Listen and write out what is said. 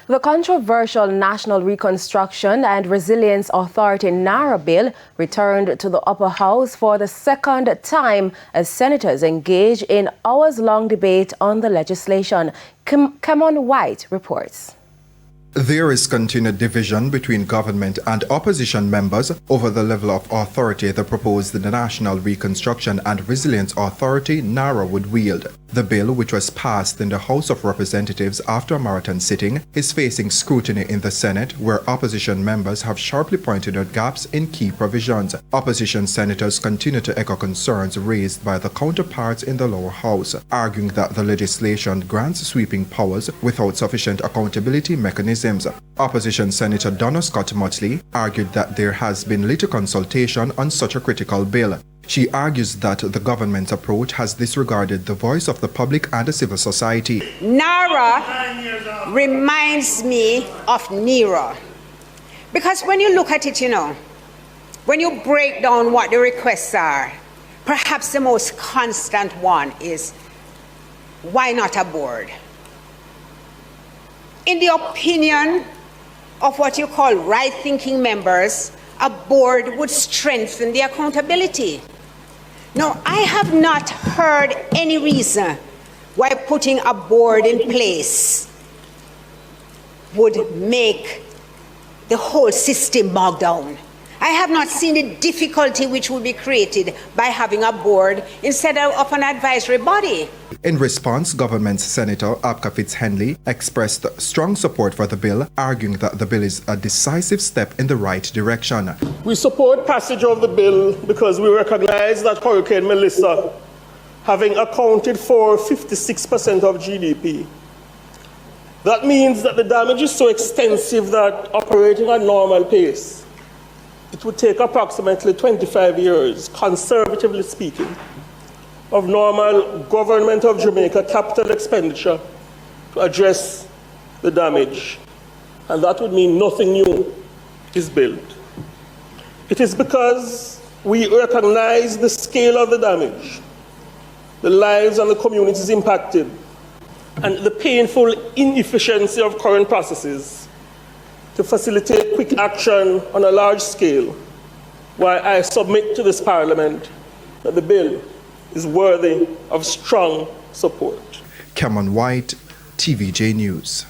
The controversial National Reconstruction and Resilience Authority NARRA bill returned to the upper house for the second time as senators engage in hours-long debate on the legislation. Cameron White reports. There is continued division between government and opposition members over the level of authority the proposed National Reconstruction and Resilience Authority NARRA would wield. The bill, which was passed in the House of Representatives after a marathon sitting, is facing scrutiny in the Senate, where opposition members have sharply pointed out gaps in key provisions. Opposition senators continue to echo concerns raised by the counterparts in the lower house, arguing that the legislation grants sweeping powers without sufficient accountability mechanisms. Opposition Senator Donna Scott Motley argued that there has been little consultation on such a critical bill. She argues that the government's approach has disregarded the voice of the public and the civil society. NARRA reminds me of NERA. Because when you look at it, when you break down what the requests are, perhaps the most constant one is, why not a board? In the opinion of what you call right-thinking members, a board would strengthen the accountability. Now, I have not heard any reason why putting a board in place would make the whole system bog down. I have not seen the difficulty which would be created by having a board instead of an advisory body. In response, Government Senator Abka Fitz-Henley expressed strong support for the bill, arguing that the bill is a decisive step in the right direction. We support passage of the bill because we recognize that Hurricane Melissa, having accounted for 56% of GDP, that means that the damage is so extensive that operating at normal pace, it would take approximately 25 years, conservatively speaking, of normal government of Jamaica capital expenditure to address the damage. And that would mean nothing new is built. It is because we recognize the scale of the damage, the lives and the communities impacted, and the painful inefficiency of current processes to facilitate quick action on a large scale, why I submit to this Parliament that the bill is worthy of strong support. Cameron White, TVJ News.